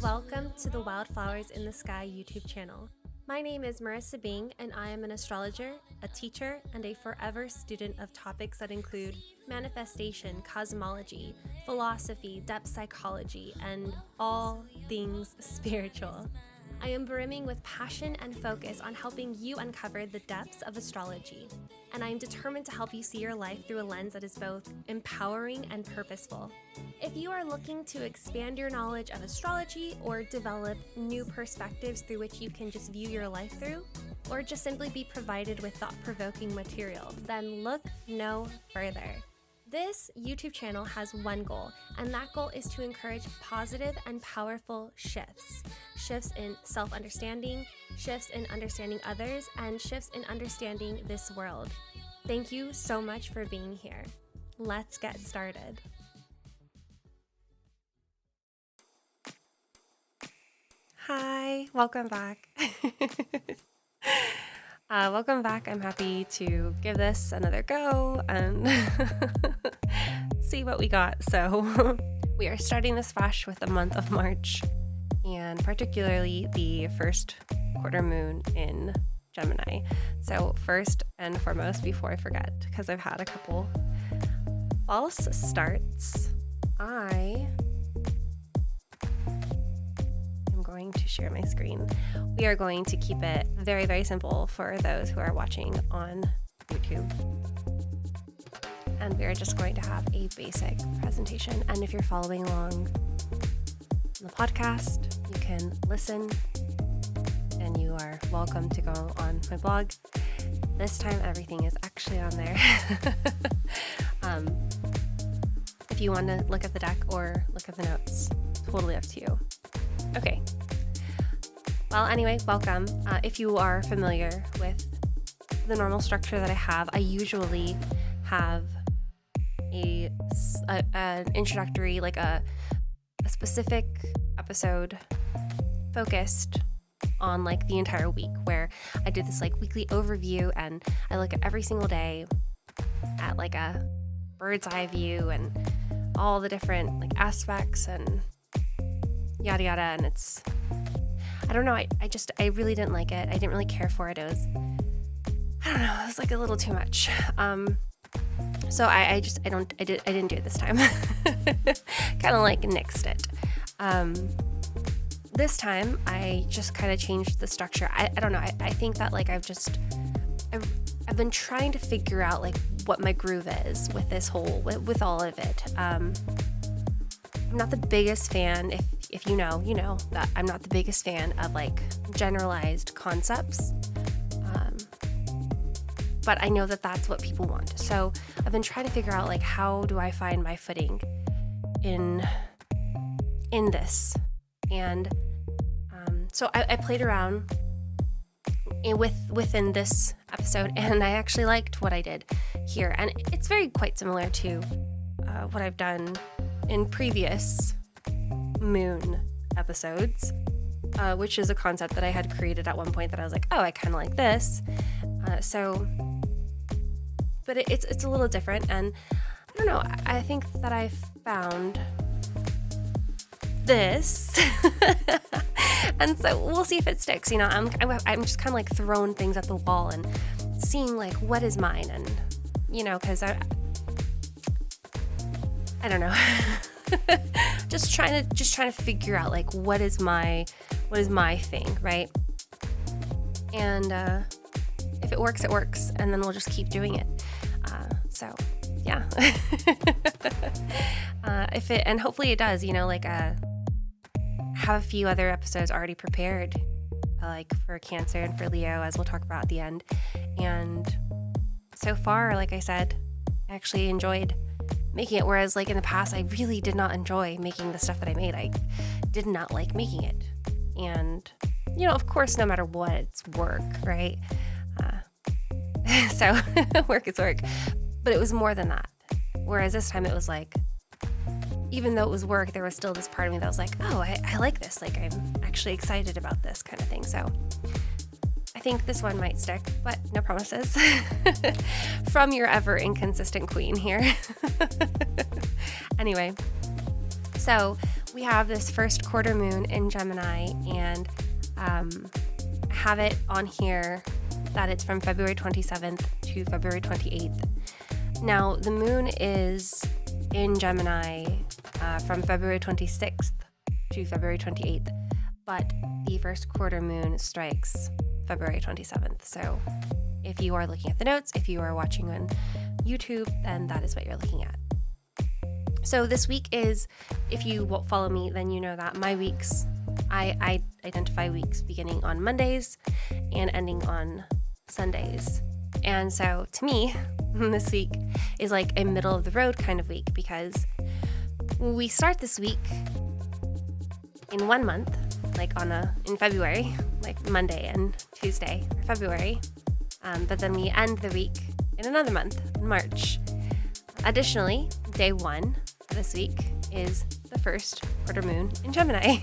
Welcome to the Wildflowers in the Sky YouTube channel. My name is Marissa Bing, and I am an astrologer, a teacher, and a forever student of topics that include manifestation, cosmology, philosophy, depth psychology, and all things spiritual. I am brimming with passion and focus on helping you uncover the depths of astrology, and I am determined to help you see your life through a lens that is both empowering and purposeful. If you are looking to expand your knowledge of astrology or develop new perspectives through which you can just view your life through, or just simply be provided with thought-provoking material, then look no further. This YouTube channel has one goal, and that goal is to encourage positive and powerful shifts. Shifts in self-understanding, shifts in understanding others, and shifts in understanding this world. Thank you so much for being here. Let's get started. Hi, welcome back. Welcome back. I'm happy to give this another go and see what we got. So we are starting this fresh with the month of March, and particularly the first quarter moon in Gemini. So first and foremost, before I forget, because I've had a couple false starts, I am going to share my screen. We are going to keep it very, very simple for those who are watching on YouTube. And we are just going to have a basic presentation. And if you're following along on the podcast, you can listen, and you are welcome to go on my blog. This time, everything is actually on there. If you want to look at the deck or look at the notes, totally up to you. Okay. Well, anyway, welcome. If you are familiar with the normal structure that I have, I usually have an introductory, like a specific episode focused on like the entire week, where I do this like weekly overview, and I look at every single day at like a bird's eye view and all the different like aspects and yada yada. And it's, I don't know, I really didn't like it. I didn't really care for it. It was, I don't know, it was like a little too much. So I didn't do it this time. Kind of like nixed it. This time I just kind of changed the structure. I don't know. I think that like I've been trying to figure out like what my groove is with this whole, with all of it. I'm not the biggest fan, if you know that I'm not the biggest fan of like generalized concepts. But I know that that's what people want. So I've been trying to figure out like, how do I find my footing in this? And so I played around within this episode, and I actually liked what I did here. And it's very quite similar to what I've done in previous moon episodes, which is a concept that I had created at one point that I was like, oh, I kind of like this. But it's a little different, and I don't know, I think that I found this, and so we'll see if it sticks. You know, I'm just kind of like throwing things at the wall and seeing like what is mine, and you know, because I don't know, just trying to figure out like what is my thing, right? And if it works, it works, and then we'll just keep doing it. So yeah. And hopefully it does, you know, like have a few other episodes already prepared, like for Cancer and for Leo, as we'll talk about at the end. And so far, like I said, I actually enjoyed making it, whereas like in the past, I really did not enjoy making the stuff that I made. I did not like making it. And, you know, of course, no matter what, it's work, right? So work is work, but it was more than that. Whereas this time it was like, even though it was work, there was still this part of me that was like, oh, I like this. Like, I'm actually excited about this kind of thing. So I think this one might stick, but no promises. From your ever inconsistent queen here. Anyway, so we have this first quarter moon in Gemini, and have it on here that it's from February 27th to February 28th. Now, the moon is in Gemini from February 26th to February 28th, but the first quarter moon strikes February 27th. So if you are looking at the notes, if you are watching on YouTube, then that is what you're looking at. So this week is, if you follow me, then you know that my weeks, I identify weeks beginning on Mondays and ending on Sundays. And so to me, this week is like a middle of the road kind of week, because we start this week in 1 month, like in February, like Monday and Tuesday for February. But then we end the week in another month, in March. Additionally, day 1 this week is the first quarter moon in Gemini.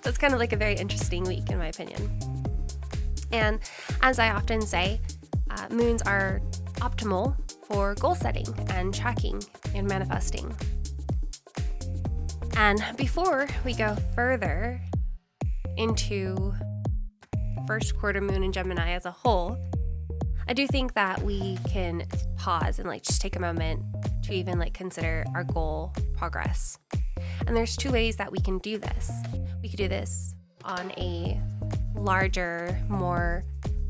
So it's kind of like a very interesting week in my opinion. And as I often say, moons are optimal for goal setting and tracking and manifesting. And before we go further into first quarter moon in Gemini as a whole, I do think that we can pause and just take a moment to even consider our goal progress. And there's 2 ways that we can do this. We could do this on a larger, more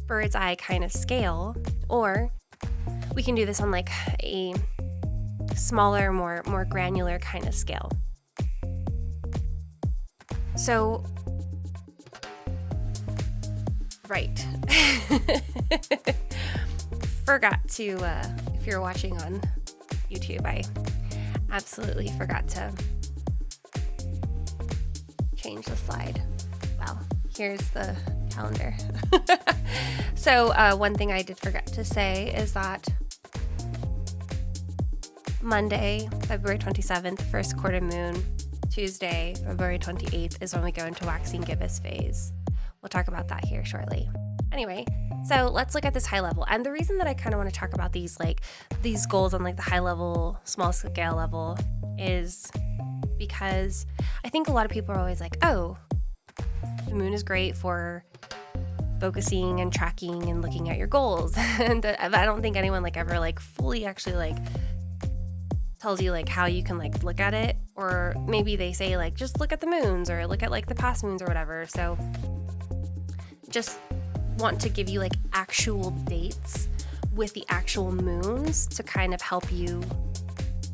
bird's eye kind of scale, or we can do this on a smaller, more granular kind of scale. So, right. Forgot to, if you're watching on YouTube, I absolutely forgot to change the slide. Well, here's the calendar. So one thing I did forget to say is that Monday, February 27th, first quarter moon, Tuesday, February 28th is when we go into waxing gibbous phase. We'll talk about that here shortly. Anyway, so let's look at this high level. And the reason that I kind of want to talk about these goals on the high level, small scale level is because I think a lot of people are always oh, the moon is great for focusing and tracking and looking at your goals. And I don't think anyone ever fully actually tells you how you can look at it, or maybe they say just look at the moons or look at the past moons or whatever. So just want to give you actual dates with the actual moons to kind of help you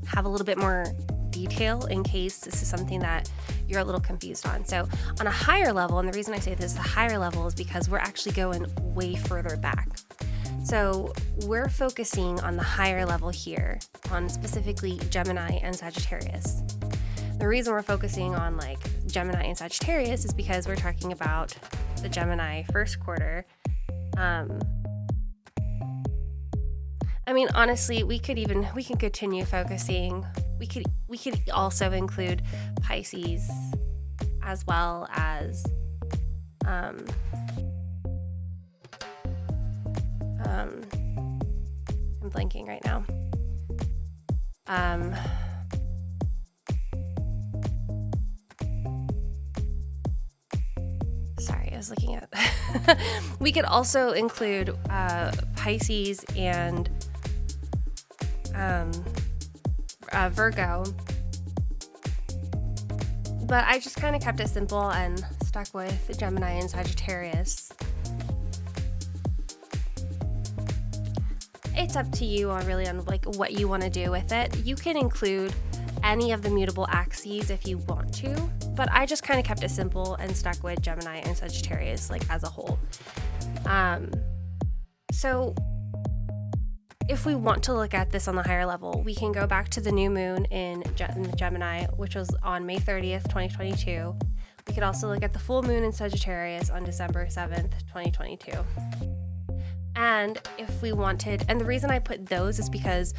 have a little bit more detail in case this is something that you're a little confused on. So on a higher level, and the reason I say this is a higher level is because we're actually going way further back. So we're focusing on the higher level here, on specifically Gemini and Sagittarius. The reason we're focusing on Gemini and Sagittarius is because we're talking about the Gemini first quarter. Honestly, we can continue focusing. We could also include Pisces as well as I'm blanking right now. Sorry, I was looking at we could also include Pisces and Virgo, but I just kind of kept it simple and stuck with Gemini and Sagittarius. It's up to you on what you want to do with it. You can include any of the mutable axes if you want to, but I just kind of kept it simple and stuck with Gemini and Sagittarius as a whole. So if we want to look at this on the higher level, we can go back to the new moon in Gemini, which was on May 30th, 2022. We could also look at the full moon in Sagittarius on December 7th, 2022. And if we wanted, and the reason I put those is because,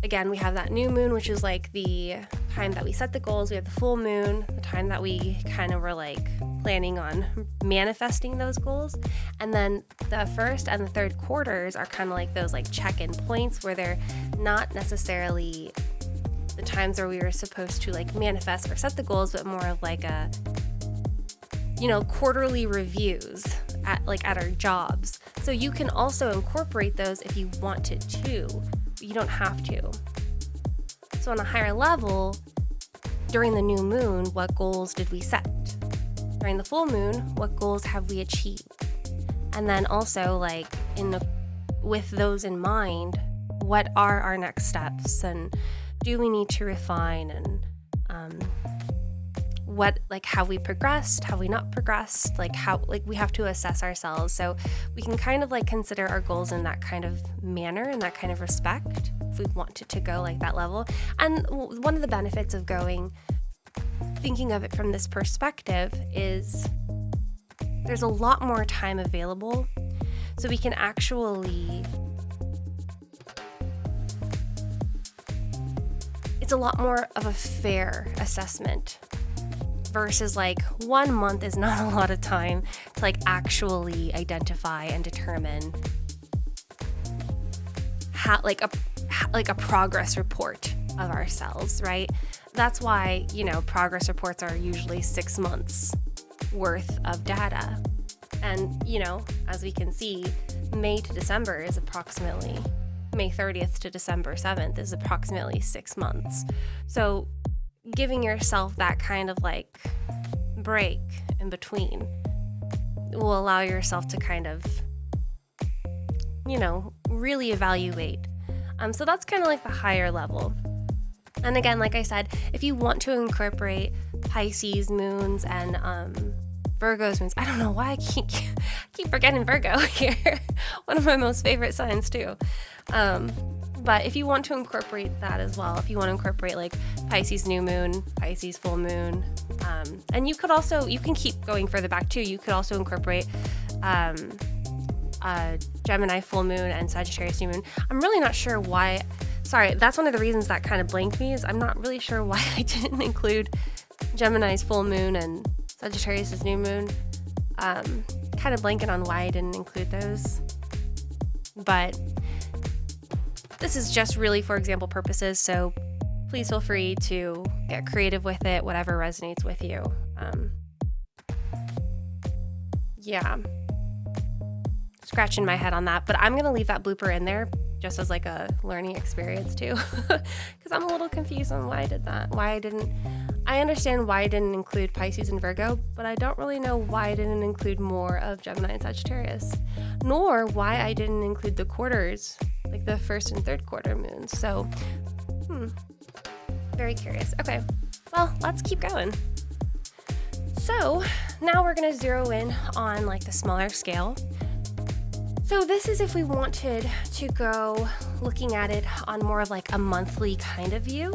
again, we have that new moon, which is the time that we set the goals. We have the full moon, the time that we kind of were planning on manifesting those goals. And then the first and the third quarters are kind of those check-in points where they're not necessarily the times where we were supposed to like manifest or set the goals, but more of like a, quarterly reviews at our jobs. So you can also incorporate those if you wanted to, but you don't have to. So on a higher level, during the new moon, what goals did we set? During the full moon, what goals have we achieved? And then also with those in mind, what are our next steps, and do we need to refine, and have we progressed, have we not progressed, we have to assess ourselves. So we can kind of consider our goals in that kind of manner, in that kind of respect, if we wanted to go that level. And one of the benefits of thinking of it from this perspective is there's a lot more time available, so we can actually, it's a lot more of a fair assessment versus 1 month is not a lot of time to actually identify and determine how a progress report of ourselves, right? That's why, progress reports are usually 6 months worth of data. And, as we can see, May to December is approximately, May 30th to December 7th is approximately 6 months. So giving yourself that kind of break in between will allow yourself to kind of, really evaluate. So that's kind of the higher level. And again, like I said, if you want to incorporate Pisces moons and Virgo's moons, I don't know why I keep forgetting Virgo here. One of my most favorite signs too. But if you want to incorporate that as well, if you want to incorporate Pisces New Moon, Pisces Full Moon, and you can keep going further back too. You could also incorporate Gemini Full Moon and Sagittarius New Moon. I'm really not sure why. Sorry, that's one of the reasons that kind of blanked me, is I'm not really sure why I didn't include Gemini's full moon and Sagittarius' new moon. Kind of blanking on why I didn't include those. But this is just really for example purposes, so please feel free to get creative with it, whatever resonates with you. Scratching my head on that, but I'm going to leave that blooper in there just as a learning experience too, because I'm a little confused on why I did that. I understand why I didn't include Pisces and Virgo, but I don't really know why I didn't include more of Gemini and Sagittarius, nor why I didn't include the quarters, the first and third quarter moons. So, very curious. Okay, well, let's keep going. So now we're going to zero in on the smaller scale. So this is if we wanted to go looking at it on more of a monthly kind of view,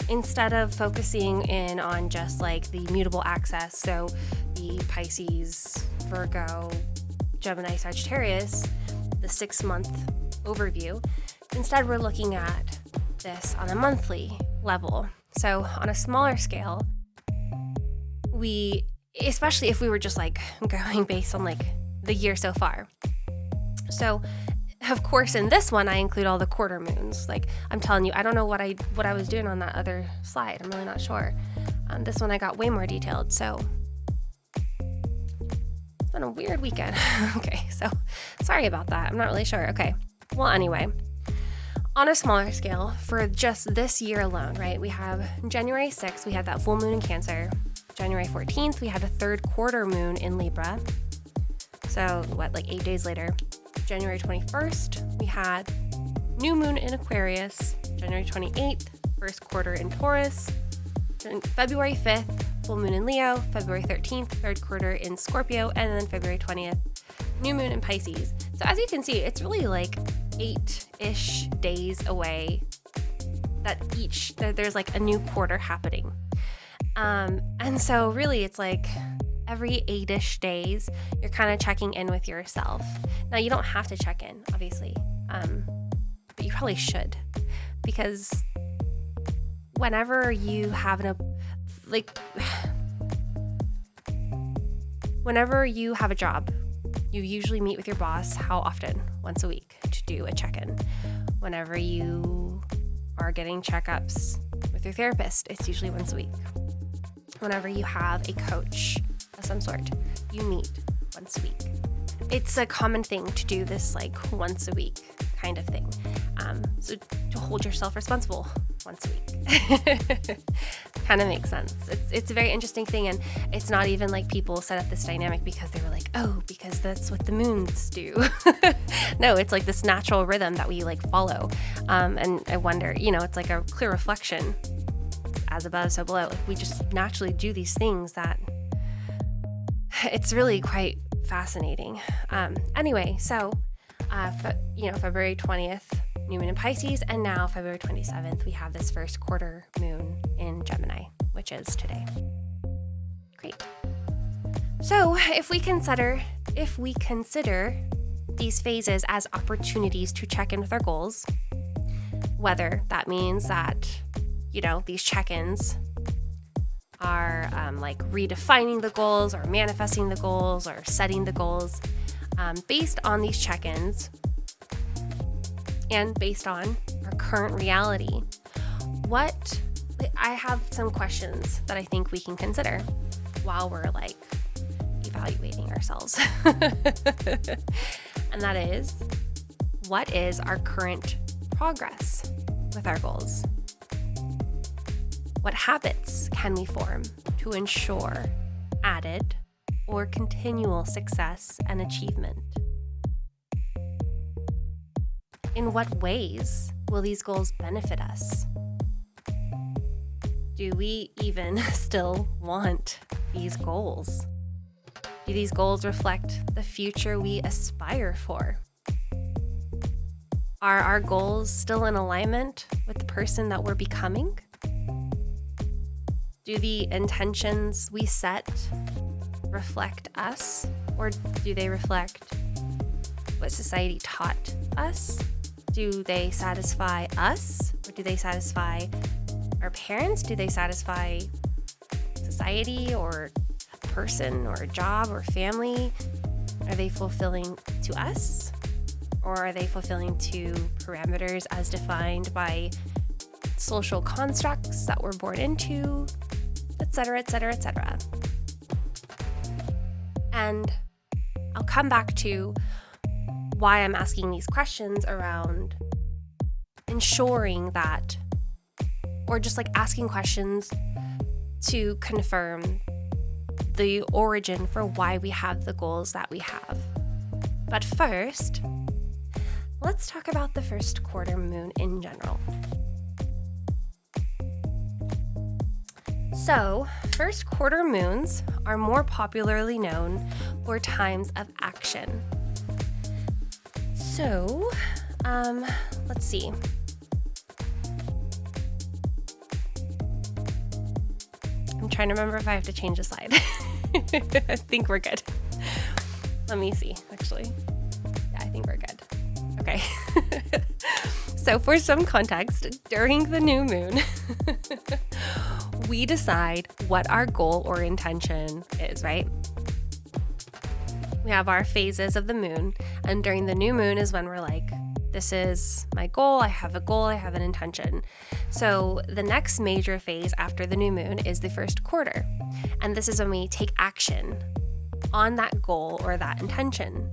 instead of focusing in on just the mutable axis, so the Pisces, Virgo, Gemini, Sagittarius, the 6-month overview. Instead, we're looking at this on a monthly level. So on a smaller scale, especially if we were just going based on the year so far. So, of course, in this one, I include all the quarter moons. I'm telling you, I don't know what I was doing on that other slide. I'm really not sure. This one I got way more detailed. So, it's been a weird weekend. Okay, so sorry about that. I'm not really sure. Okay, well, anyway, on a smaller scale, for just this year alone, right, we have January 6th, we had that full moon in Cancer. January 14th, we had a third quarter moon in Libra. So, 8 days later? January 21st, we had new moon in Aquarius. January 28th, first quarter in Taurus. February 5th, full moon in Leo. February 13th, third quarter in Scorpio. And then February 20th, new moon in Pisces. So as you can see, it's really 8-ish days away that there's a new quarter happening. And so really it's every 8-ish days, you're kind of checking in with yourself. Now, you don't have to check in, obviously, but you probably should, because whenever you have whenever you have a job, you usually meet with your boss how often? Once a week to do a check-in. Whenever you are getting checkups with with your therapist, it's usually once a week. Whenever you have a coach of some sort, you meet once a week. It's a common thing to do this like once a week kind of thing. So to hold yourself responsible once a week kind of makes sense. It's a very interesting thing, and it's not even like people set up this dynamic because they were like, oh, because that's what the moons do. No, it's like this natural rhythm that we like follow. And I wonder, it's like a clear reflection, as above, so below. Like we just naturally do these things that it's really quite fascinating. Anyway, so February 20th, new moon in Pisces, and now February 27th, we have this first quarter moon in Gemini, which is today. Great. So if we consider these phases as opportunities to check in with our goals, whether that means that, these check-ins are like redefining the goals or manifesting the goals or setting the goals, based on these check-ins and based on our current reality, I have some questions that I think we can consider while we're like evaluating ourselves. And that is, what is our current progress with our goals? What habits can we form to ensure added or continual success and achievement? In what ways will these goals benefit us? Do we even still want these goals? Do these goals reflect the future we aspire for? Are our goals still in alignment with the person that we're becoming? Do the intentions we set reflect us, or do they reflect what society taught us? Do they satisfy us, or do they satisfy our parents? Do they satisfy society or a person or a job or family? Are they fulfilling to us, or are they fulfilling to parameters as defined by social constructs that we're born into, etc., etc., etc.? And I'll come back to why I'm asking these questions around ensuring that, or just like asking questions to confirm the origin for why we have the goals that we have. But first, let's talk about the first quarter moon in general. So, first quarter moons are more popularly known for times of action. So, let's see. I'm trying to remember if I have to change the slide. I think we're good. Let me see, actually. Yeah, I think we're good. Okay. So for some context, during the new moon, we decide what our goal or intention is, right? We have our phases of the moon, and during the new moon is when we're like, this is my goal, I have a goal, I have an intention. So the next major phase after the new moon is the first quarter, and this is when we take action on that goal or that intention.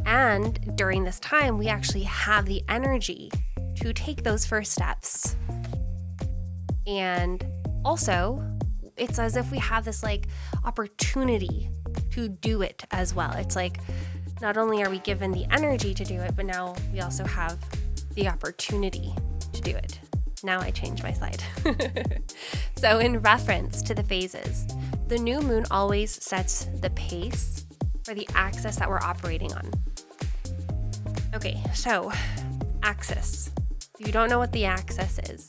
And during this time, we actually have the energy to take those first steps. And also, it's as if we have this like opportunity to do it as well. It's like, not only are we given the energy to do it, but now we also have the opportunity to do it. Now I change my slide. So in reference to the phases, the new moon always sets the pace for the axis that we're operating on. Okay, so axis. If you don't know what the axis is,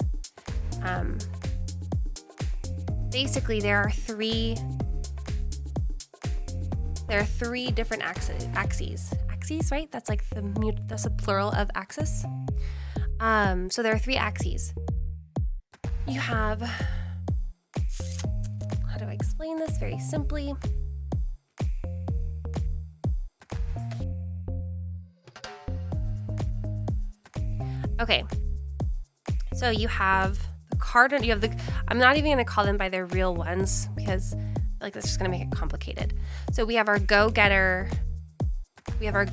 basically there are three different axes. Axes, right? That's like that's a plural of axis. So there are three axes. You have, how do I explain this very simply? Okay, so you have the cardinal, you have the, I'm not even going to call them by their real ones because like that's just going to make it complicated. So we have our go-getter, we have our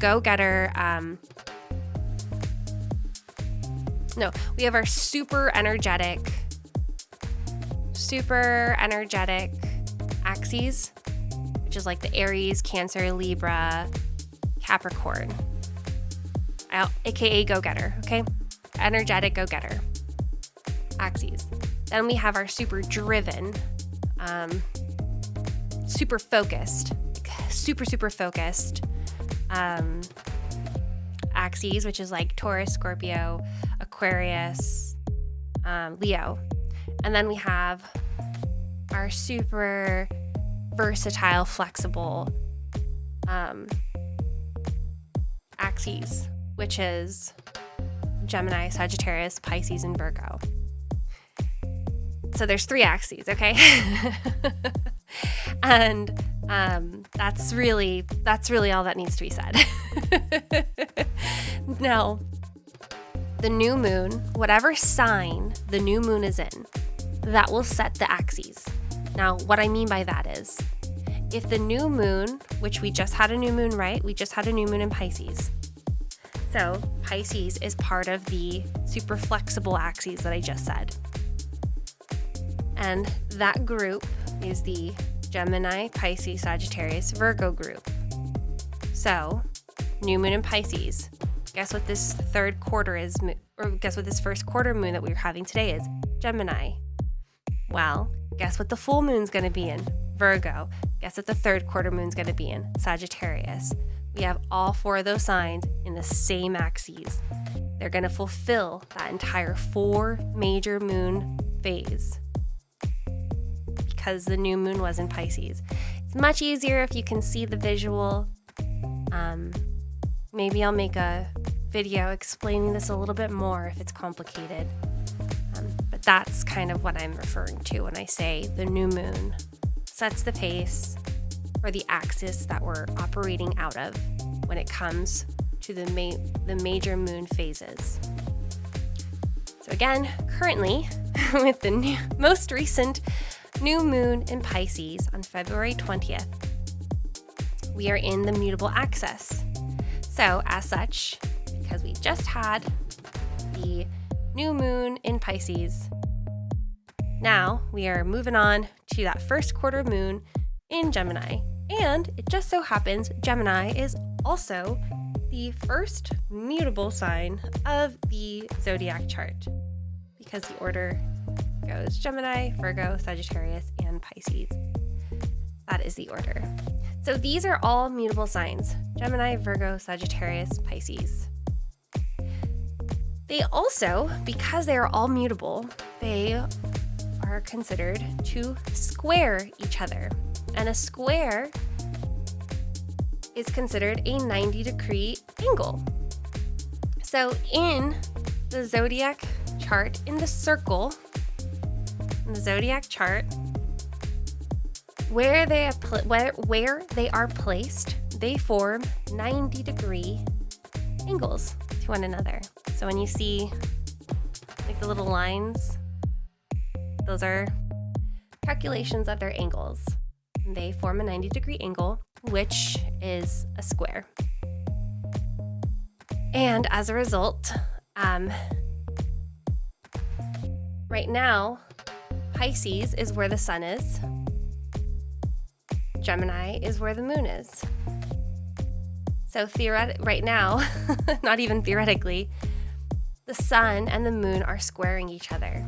super energetic axes, which is like the Aries, Cancer, Libra, Capricorn, aka go-getter, okay? Energetic go-getter axes. Then we have our super driven, super focused axes, which is like Taurus, Scorpio, Aquarius, Leo. And then we have our super versatile, flexible axes, which is Gemini, Sagittarius, Pisces, and Virgo. So there's 3 axes, okay? And that's really all that needs to be said. Now, the new moon, whatever sign the new moon is in, that will set the axes. Now, what I mean by that is, if the new moon, which we just had a new moon, right? We just had a new moon in Pisces. So Pisces is part of the super flexible axes that I just said. And that group is the Gemini, Pisces, Sagittarius, Virgo group. So, new moon in Pisces. Guess what this third quarter is, or guess what this first quarter moon that we're having today is? Gemini. Well, guess what the full moon's going to be in? Virgo. Guess what the third quarter moon's going to be in? Sagittarius. We have all 4 of those signs in the same axes. They're going to fulfill that entire 4 major moon phase because the new moon was in Pisces. It's much easier if you can see the visual. Maybe I'll make a video explaining this a little bit more if it's complicated. But that's kind of what I'm referring to when I say the new moon sets the pace for the axis that we're operating out of when it comes to the major moon phases. So again, currently with the most recent new moon in Pisces on February 20th, we are in the mutable axis. So as such, because we just had the new moon in Pisces, now we are moving on to that first quarter moon in Gemini. And it just so happens Gemini is also the first mutable sign of the zodiac chart because the order goes Gemini, Virgo, Sagittarius, and Pisces. That is the order. So these are all mutable signs: Gemini, Virgo, Sagittarius, Pisces. They also, because they are all mutable, they are considered to square each other. And a square is considered a 90-degree angle. So in the zodiac chart, in the circle, in the zodiac chart, where they are placed, they form 90-degree angles to one another. So when you see like the little lines, those are calculations of their angles. They form a 90-degree angle, which is a square. And as a result, right now, Pisces is where the sun is. Gemini is where the moon is. So right now, not even theoretically, the sun and the moon are squaring each other.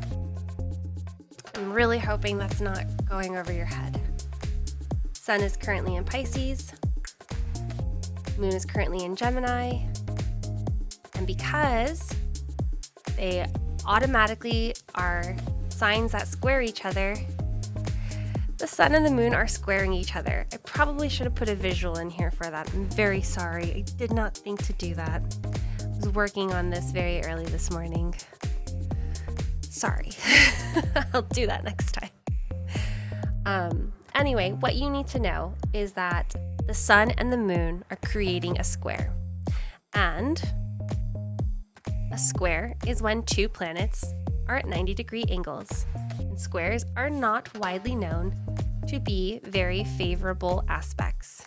I'm really hoping that's not going over your head. Sun is currently in Pisces. Moon is currently in Gemini. And because they automatically are signs that square each other, the sun and the moon are squaring each other. I probably should have put a visual in here for that. I'm very sorry. I did not think to do that. I was working on this very early this morning. Sorry. I'll do that next time. Anyway, what you need to know is that the sun and the moon are creating a square. And a square is when 2 planets are at 90-degree angles, and squares are not widely known to be very favorable aspects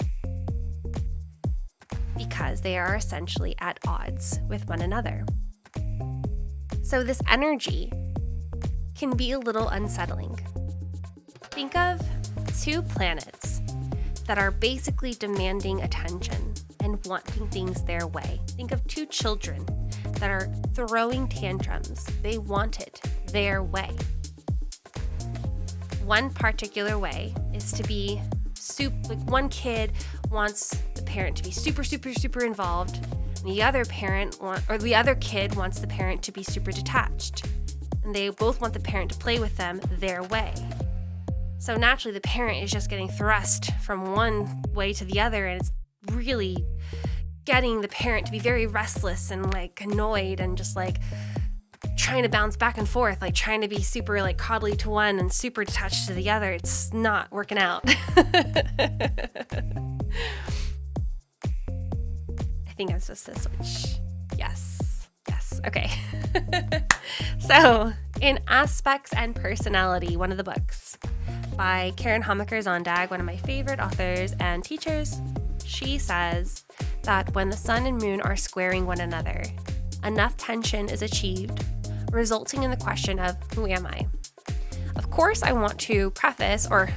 because they are essentially at odds with one another. So this energy can be a little unsettling. Think of two planets that are basically demanding attention and wanting things their way. Think of two children that are throwing tantrums. They want it their way. One particular way is to be like one kid wants the parent to be super involved, and the other kid wants the parent to be super detached. And they both want the parent to play with them their way. So naturally, the parent is just getting thrust from one way to the other, and it's really getting the parent to be very restless and like annoyed and just like trying to bounce back and forth, like trying to be super like coddly to one and super detached to the other. It's not working out. I think I'm supposed to switch. Yes. Okay. So, in Aspects and Personality, one of the books by Karen Homaker-Zondag, one of my favorite authors and teachers, she says that when the sun and moon are squaring one another, enough tension is achieved, resulting in the question of, who am I? Of course, I want to preface, or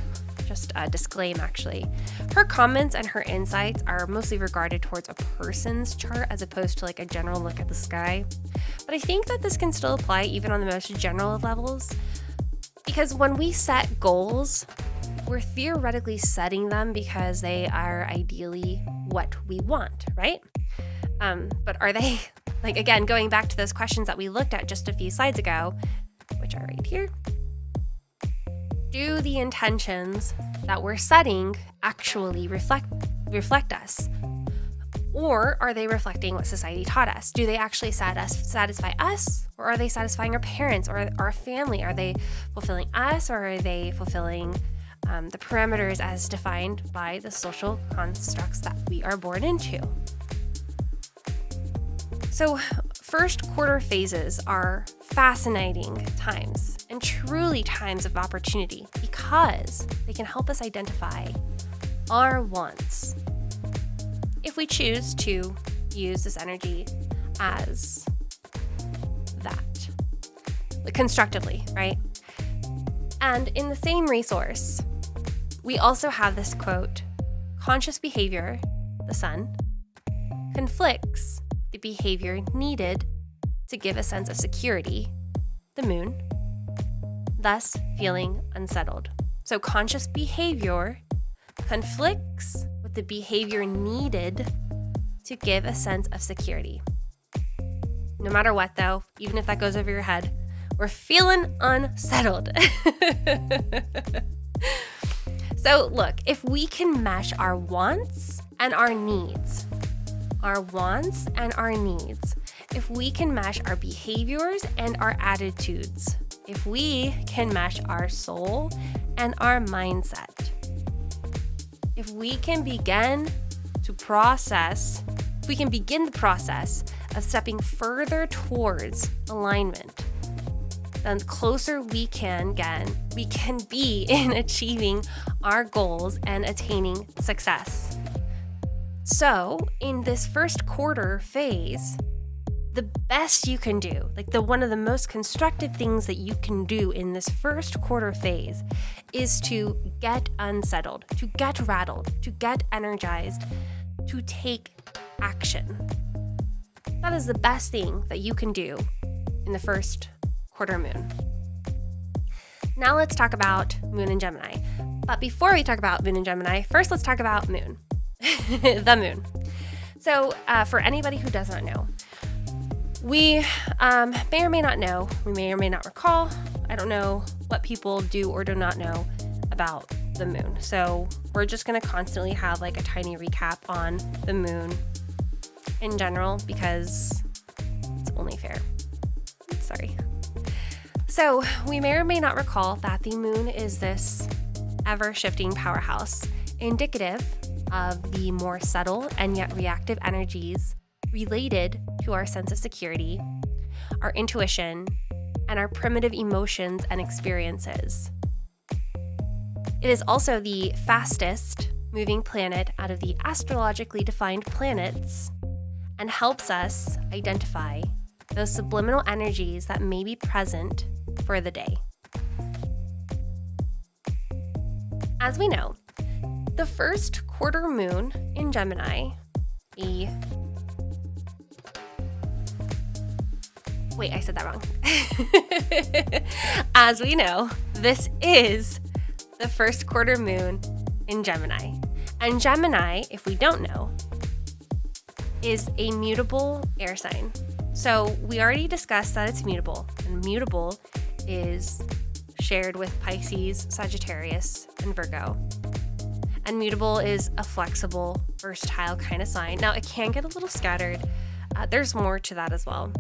just disclaim actually, her comments and her insights are mostly regarded towards a person's chart as opposed to like a general look at the sky. But I think that this can still apply even on the most general of levels, because when we set goals, we're theoretically setting them because they are ideally what we want, right? But are they, like, again, going back to those questions that we looked at just a few slides ago, which are right here, do the intentions that we're setting actually reflect us? Or are they reflecting what society taught us? Do they actually satisfy us? Or are they satisfying our parents or our family? Are they fulfilling us, or are they fulfilling the parameters as defined by the social constructs that we are born into? So first quarter phases are fascinating times and truly times of opportunity because they can help us identify our wants if we choose to use this energy as that, like constructively, right? And in the same resource, we also have this quote: conscious behavior, the sun, conflicts the behavior needed to give a sense of security, the moon, thus feeling unsettled. So conscious behavior conflicts with the behavior needed to give a sense of security. No matter what though, even if that goes over your head, we're feeling unsettled. So look, if we can mesh our wants and our needs, if we can mesh our behaviors and our attitudes, if we can mesh our soul and our mindset, if we can begin the process of stepping further towards alignment, then the closer we can be in achieving our goals and attaining success. So in this first quarter phase, the best you can do, like one of the most constructive things that you can do in this first quarter phase is to get unsettled, to get rattled, to get energized, to take action. That is the best thing that you can do in the first quarter moon. Now let's talk about Moon and Gemini. But before we talk about Moon and Gemini, first let's talk about Moon. The moon. So for anybody who does not know, we may or may not know, we may or may not recall, I don't know what people do or do not know about the moon. So we're just going to constantly have like a tiny recap on the moon in general because it's only fair. Sorry. So we may or may not recall that the moon is this ever-shifting powerhouse, indicative of the more subtle and yet reactive energies related to our sense of security, our intuition, and our primitive emotions and experiences. It is also the fastest moving planet out of the astrologically defined planets and helps us identify those subliminal energies that may be present for the day. As we know, the first quarter moon in Gemini, Wait, I said that wrong. As we know, this is the first quarter moon in Gemini. And Gemini, if we don't know, is a mutable air sign. So we already discussed that it's mutable, and mutable is shared with Pisces, Sagittarius, and Virgo. And mutable is a flexible, versatile kind of sign. Now, it can get a little scattered. There's more to that as well.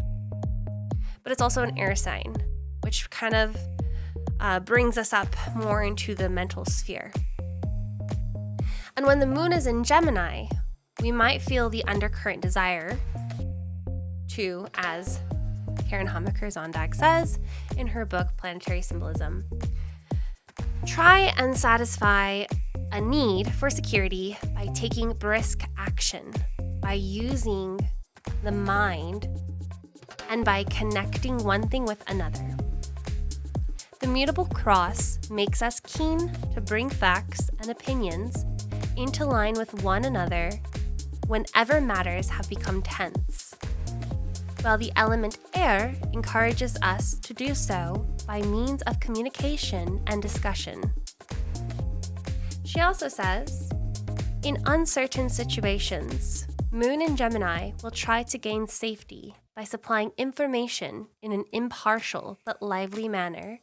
But it's also an air sign, which kind of brings us up more into the mental sphere. And when the moon is in Gemini, we might feel the undercurrent desire to, as Karen Hamaker-Zondag says in her book, Planetary Symbolism, try and satisfy a need for security by taking brisk action, by using the mind, and by connecting one thing with another. The mutable cross makes us keen to bring facts and opinions into line with one another whenever matters have become tense, while the element air encourages us to do so by means of communication and discussion. She also says, in uncertain situations, Moon in Gemini will try to gain safety by supplying information in an impartial but lively manner,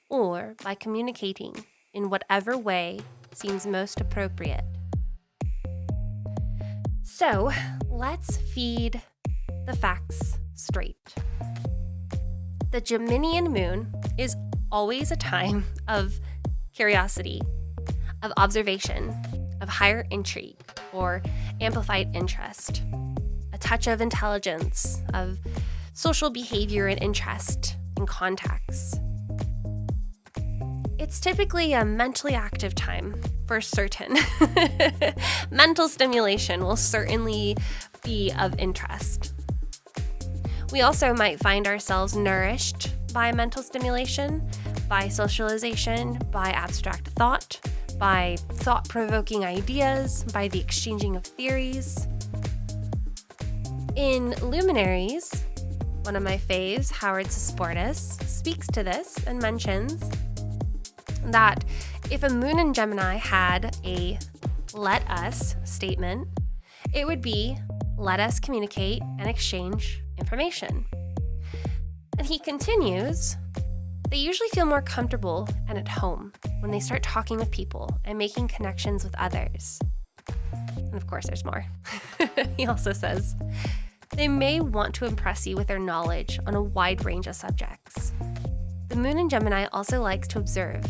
or by communicating in whatever way seems most appropriate. So, let's feed the facts straight. The Geminian moon is always a time of curiosity, of observation, of higher intrigue or amplified interest, a touch of intelligence, of social behavior and interest in contacts. It's typically a mentally active time for certain. Mental stimulation will certainly be of interest. We also might find ourselves nourished by mental stimulation, by socialization, by abstract thought, by thought-provoking ideas, by the exchanging of theories. In Luminaries, one of my faves, Howard Susportis, speaks to this and mentions that if a moon in Gemini had a "let us" statement, it would be "let us communicate and exchange information." And he continues, they usually feel more comfortable and at home when they start talking with people and making connections with others. And of course, there's more. He also says, they may want to impress you with their knowledge on a wide range of subjects. The moon in Gemini also likes to observe,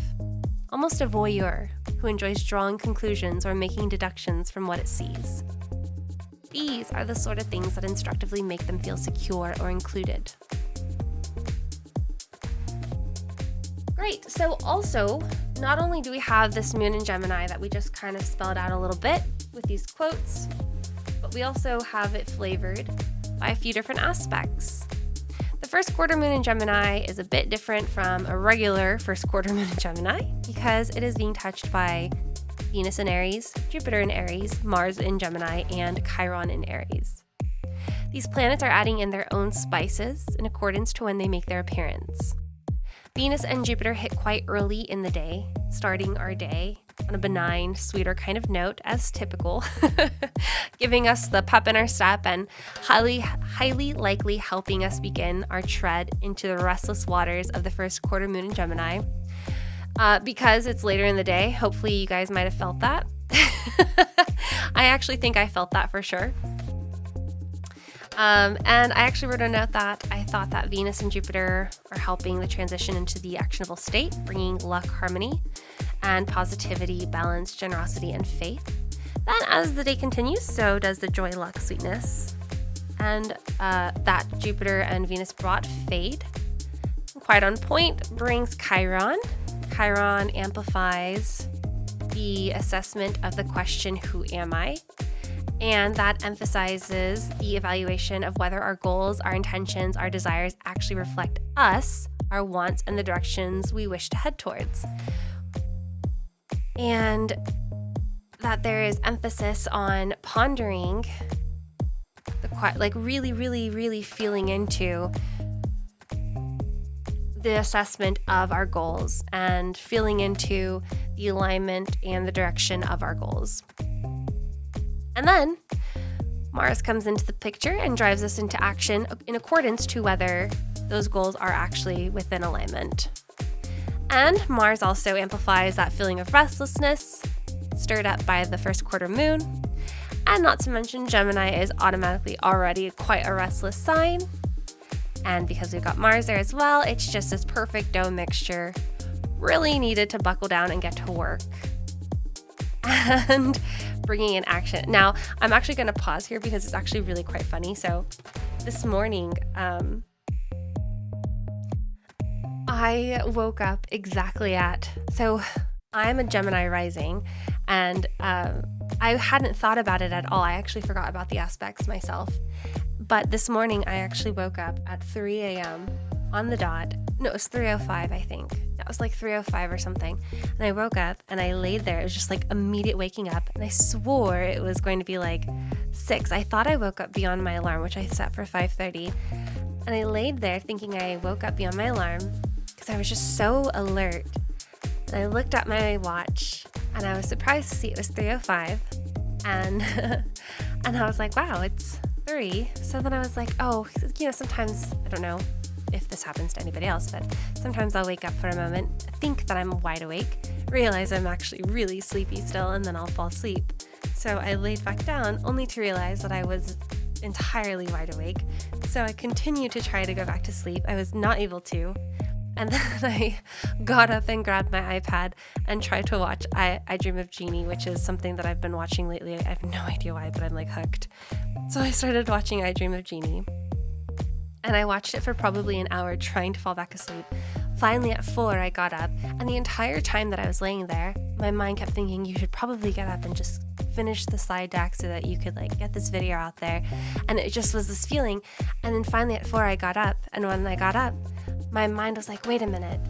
almost a voyeur who enjoys drawing conclusions or making deductions from what it sees. These are the sort of things that instructively make them feel secure or included. Great, so also, not only do we have this moon in Gemini that we just kind of spelled out a little bit with these quotes, but we also have it flavored by a few different aspects. The first quarter moon in Gemini is a bit different from a regular first quarter moon in Gemini because it is being touched by Venus in Aries, Jupiter in Aries, Mars in Gemini, and Chiron in Aries. These planets are adding in their own spices in accordance to when they make their appearance. Venus and Jupiter hit quite early in the day, starting our day on a benign, sweeter kind of note, as typical, giving us the pep in our step and highly likely helping us begin our tread into the restless waters of the first quarter moon in Gemini. Because it's later in the day, hopefully you guys might have felt that. I actually think I felt that for sure. And I actually wrote a note that I thought that Venus and Jupiter are helping the transition into the actionable state, bringing luck, harmony, and positivity, balance, generosity, and faith. Then as the day continues, so does the joy, luck, sweetness, and that Jupiter and Venus brought fade. quite on point brings Chiron. Chiron amplifies the assessment of the question, who am I? And that emphasizes the evaluation of whether our goals, our intentions, our desires actually reflect us, our wants, and the directions we wish to head towards. And that there is emphasis on pondering, really feeling into the assessment of our goals and feeling into the alignment and the direction of our goals. And then Mars comes into the picture and drives us into action in accordance to whether those goals are actually within alignment. And Mars also amplifies that feeling of restlessness stirred up by the first quarter moon. And not to mention, Gemini is automatically already quite a restless sign. And because we've got Mars there as well, it's just this perfect dough mixture. Really needed to buckle down and get to work. And bringing in action. Now, I'm actually going to pause here because it's actually really quite funny. So this morning, I woke up exactly so I'm a Gemini rising, and I hadn't thought about it at all. I actually forgot about the aspects myself. But this morning, I actually woke up at 3 a.m. on the dot. No, it was 3:05, I think. It was like 3:05 or something. And I woke up and I laid there. It was just like immediate waking up. And I swore it was going to be like 6. I thought I woke up beyond my alarm, which I set for 5:30. And I laid there thinking I woke up beyond my alarm because I was just so alert. And I looked at my watch and I was surprised to see it was 3:05. And and I was like, wow, it's 3. So then I was like, oh, sometimes, I don't know if this happens to anybody else, but sometimes I'll wake up for a moment, think that I'm wide awake, realize I'm actually really sleepy still, and then I'll fall asleep. So I laid back down only to realize that I was entirely wide awake. So I continued to try to go back to sleep. I was not able to. And then I got up and grabbed my iPad and tried to watch I Dream of Jeannie, which is something that I've been watching lately. I have no idea why, but I'm like hooked. So I started watching I Dream of Jeannie. And I watched it for probably an hour trying to fall back asleep. Finally at 4, I got up. And the entire time that I was laying there, my mind kept thinking, you should probably get up and just finish the slide deck so that you could get this video out there. And it just was this feeling. And then finally at 4, I got up. And when I got up, my mind was like, wait a minute.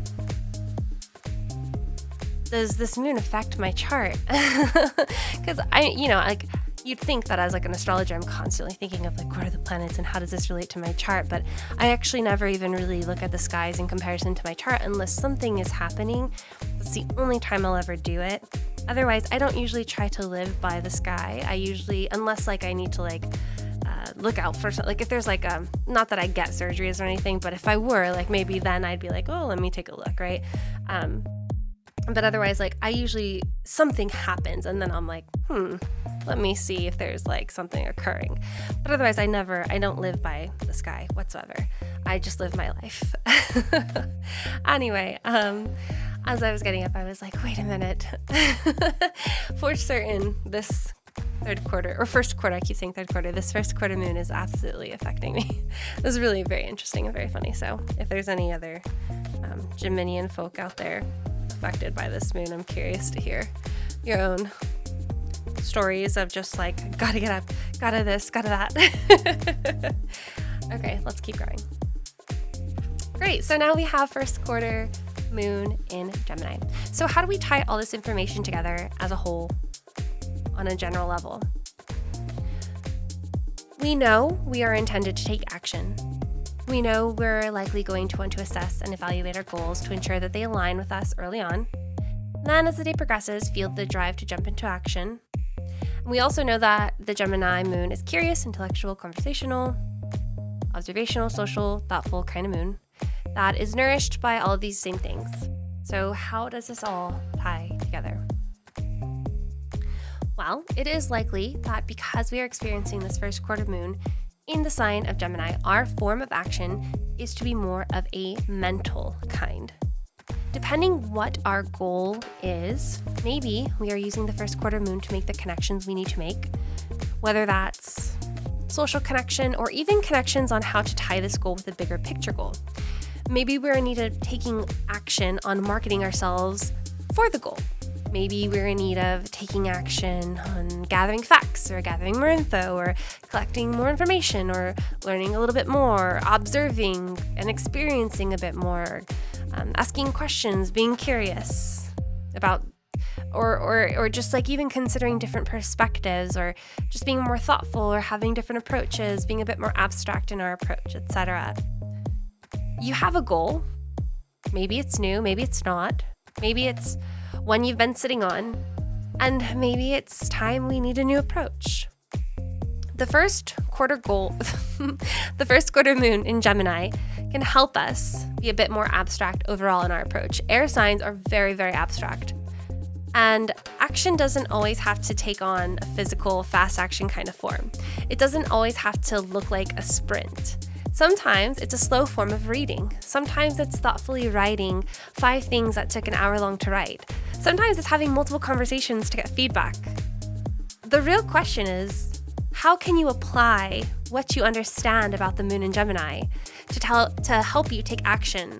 Does this moon affect my chart? Because you'd think that as an astrologer, I'm constantly thinking of what are the planets and how does this relate to my chart? But I actually never even really look at the skies in comparison to my chart unless something is happening. That's the only time I'll ever do it. Otherwise, I don't usually try to live by the sky. I usually, unless I need to look out for something, if there's not that I get surgeries or anything, but if I were, maybe then I'd be oh, let me take a look, right? But otherwise, I usually, something happens and then I'm let me see if there's something occurring. But otherwise, I don't live by the sky whatsoever. I just live my life. Anyway, as I was getting up, I was like, wait a minute. For certain, this third quarter, or first quarter, I keep saying third quarter, this first quarter moon is absolutely affecting me. It was really very interesting and very funny. So if there's any other Geminian folk out there affected by this moon, I'm curious to hear your own stories of just gotta get up, gotta this, gotta that. Okay, let's keep going. Great, so now we have first quarter moon in Gemini. So how do we tie all this information together as a whole on a general level? We know we are intended to take action. We know we're likely going to want to assess and evaluate our goals to ensure that they align with us early on. Then as the day progresses, feel the drive to jump into action. We also know that the Gemini moon is curious, intellectual, conversational, observational, social, thoughtful kind of moon that is nourished by all of these same things. So how does this all tie together? Well, it is likely that because we are experiencing this first quarter moon in the sign of Gemini, our form of action is to be more of a mental kind. Depending what our goal is, maybe we are using the first quarter moon to make the connections we need to make, whether that's social connection or even connections on how to tie this goal with a bigger picture goal. Maybe we're in need of taking action on marketing ourselves for the goal. Maybe we're in need of taking action on gathering facts or gathering more info or collecting more information or learning a little bit more, observing and experiencing a bit more, asking questions, being curious about or just like even considering different perspectives or just being more thoughtful or having different approaches, being a bit more abstract in our approach, etc. You have a goal. Maybe it's new, maybe it's not. Maybe it's one you've been sitting on, and maybe it's time we need a new approach. The first quarter goal, the first quarter moon in Gemini can help us be a bit more abstract overall in our approach. Air signs are very, very abstract. And action doesn't always have to take on a physical, fast action kind of form. It doesn't always have to look like a sprint. Sometimes it's a slow form of reading. Sometimes it's thoughtfully writing 5 things that took an hour long to write. Sometimes it's having multiple conversations to get feedback. The real question is, how can you apply what you understand about the moon in Gemini to help you take action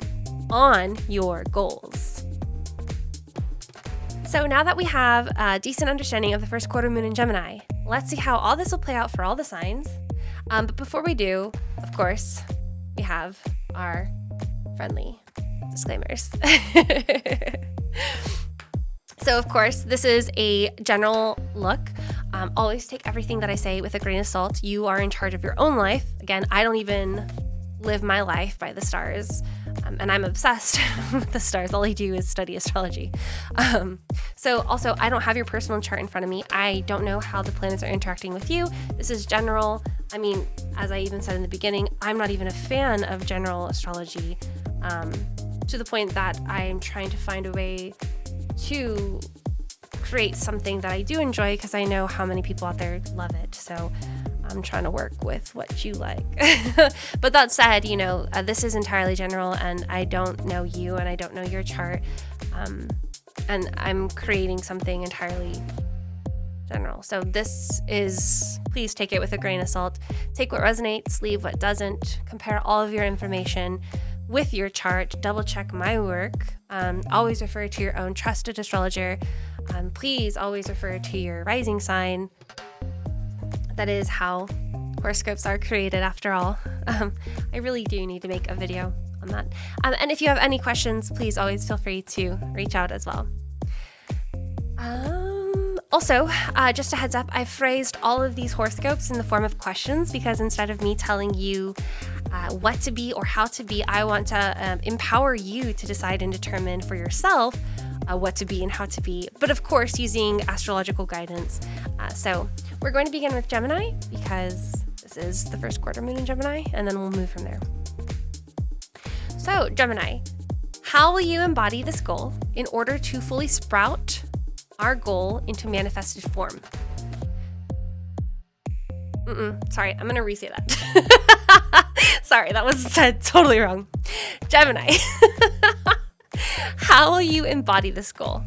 on your goals? So now that we have a decent understanding of the first quarter moon in Gemini, let's see how all this will play out for all the signs. But before we do, of course, we have our friendly disclaimers. So, of course, this is a general look. Always take everything that I say with a grain of salt. You are in charge of your own life. Again, I don't even live my life by the stars, and I'm obsessed with the stars. All I do is study astrology. So also, I don't have your personal chart in front of me. I don't know how the planets are interacting with you. This is general. I mean, as I even said in the beginning, I'm not even a fan of general astrology, to the point that I'm trying to find a way to create something that I do enjoy, because I know how many people out there love it. So I'm trying to work with what you like. But that said, this is entirely general, and I don't know you and I don't know your chart. And I'm creating something entirely general. So please take it with a grain of salt. Take what resonates, leave what doesn't. Compare all of your information with your chart. Double check my work. Always refer to your own trusted astrologer. Please always refer to your rising sign. That is how horoscopes are created, after all. I really do need to make a video on that. And if you have any questions, please always feel free to reach out as well. Also, just a heads up, I've phrased all of these horoscopes in the form of questions, because instead of me telling you what to be or how to be, I want to empower you to decide and determine for yourself what to be and how to be, but of course using astrological guidance. So we're going to begin with Gemini, because this is the first quarter moon in Gemini, and then we'll move from there. So Gemini, how will you embody this goal in order to fully sprout our goal into manifested form? Sorry, I'm going to re-say that. Sorry, that was said totally wrong. Gemini, how will you embody this goal?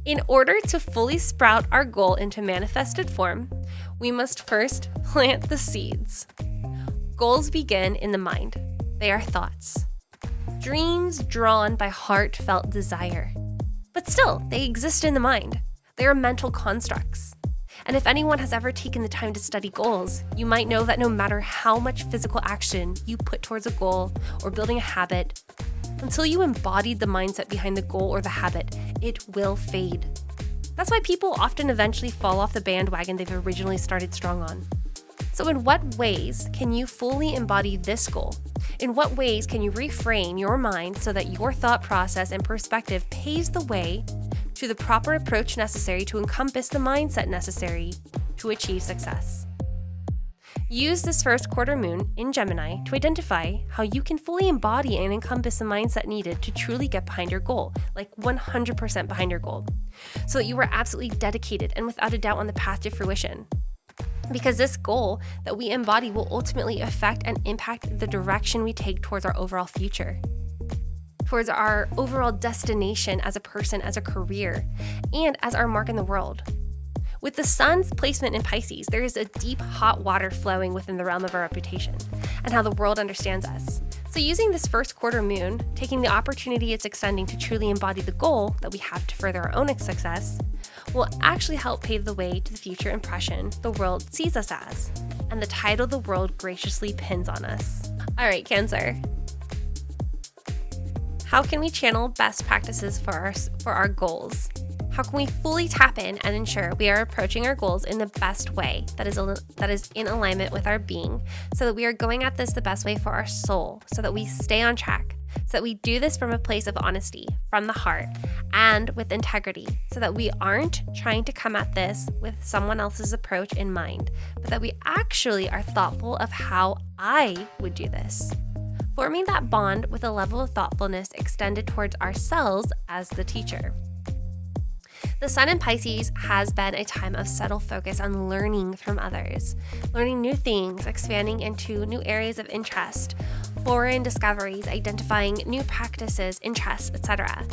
In order to fully sprout our goal into manifested form, we must first plant the seeds. Goals begin in the mind. They are thoughts, dreams drawn by heartfelt desire. But still, they exist in the mind. They are mental constructs. And if anyone has ever taken the time to study goals, you might know that no matter how much physical action you put towards a goal or building a habit, until you embodied the mindset behind the goal or the habit, it will fade. That's why people often eventually fall off the bandwagon they've originally started strong on. So in what ways can you fully embody this goal? In what ways can you reframe your mind so that your thought process and perspective paves the way to the proper approach necessary to encompass the mindset necessary to achieve success? Use this first quarter moon in Gemini to identify how you can fully embody and encompass the mindset needed to truly get behind your goal, like 100% behind your goal, so that you are absolutely dedicated and without a doubt on the path to fruition. Because this goal that we embody will ultimately affect and impact the direction we take towards our overall future, towards our overall destination as a person, as a career, and as our mark in the world. With the sun's placement in Pisces, there is a deep hot water flowing within the realm of our reputation and how the world understands us. So using this first quarter moon, taking the opportunity it's extending to truly embody the goal that we have to further our own success, will actually help pave the way to the future impression the world sees us as, and the title the world graciously pins on us. All right, Cancer. How can we channel best practices for our goals? How can we fully tap in and ensure we are approaching our goals in the best way that is in alignment with our being, so that we are going at this the best way for our soul, so that we stay on track, so that we do this from a place of honesty, from the heart, and with integrity, so that we aren't trying to come at this with someone else's approach in mind, but that we actually are thoughtful of how I would do this, forming that bond with a level of thoughtfulness extended towards ourselves as the teacher. The Sun in Pisces has been a time of subtle focus on learning from others, learning new things, expanding into new areas of interest, foreign discoveries, identifying new practices, interests, etc.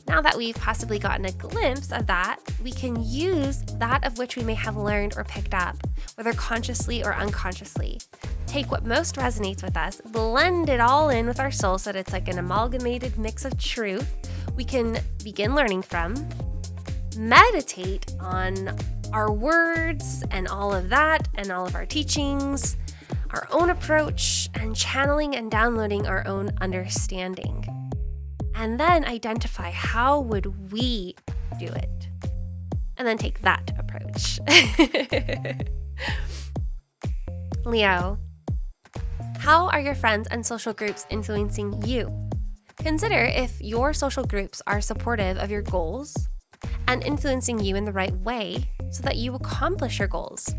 Now that we've possibly gotten a glimpse of that, we can use that of which we may have learned or picked up, whether consciously or unconsciously. Take what most resonates with us, blend it all in with our soul so that it's like an amalgamated mix of truth we can begin learning from, meditate on our words and all of that and all of our teachings, our own approach, and channeling and downloading our own understanding. And then identify how would we do it? And then take that approach. Leo, how are your friends and social groups influencing you? Consider if your social groups are supportive of your goals and influencing you in the right way so that you accomplish your goals.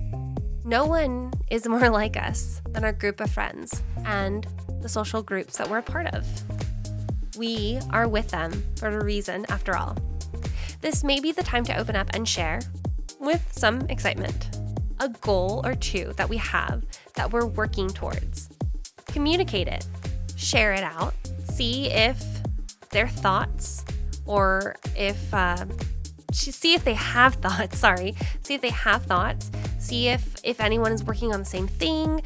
No one is more like us than our group of friends and the social groups that we're a part of. We are with them for a reason, after all. This may be the time to open up and share, with some excitement, a goal or two that we have that we're working towards. Communicate it, share it out, see if their thoughts or see if they have thoughts, see if anyone is working on the same thing,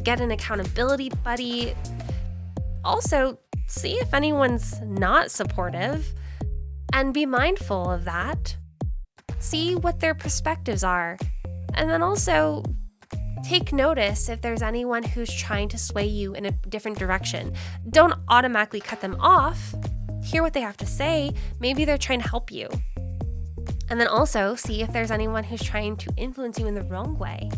get an accountability buddy. Also, see if anyone's not supportive and be mindful of that. See what their perspectives are. And then also take notice if there's anyone who's trying to sway you in a different direction. Don't automatically cut them off. Hear what they have to say. Maybe they're trying to help you. And then also see if there's anyone who's trying to influence you in the wrong way.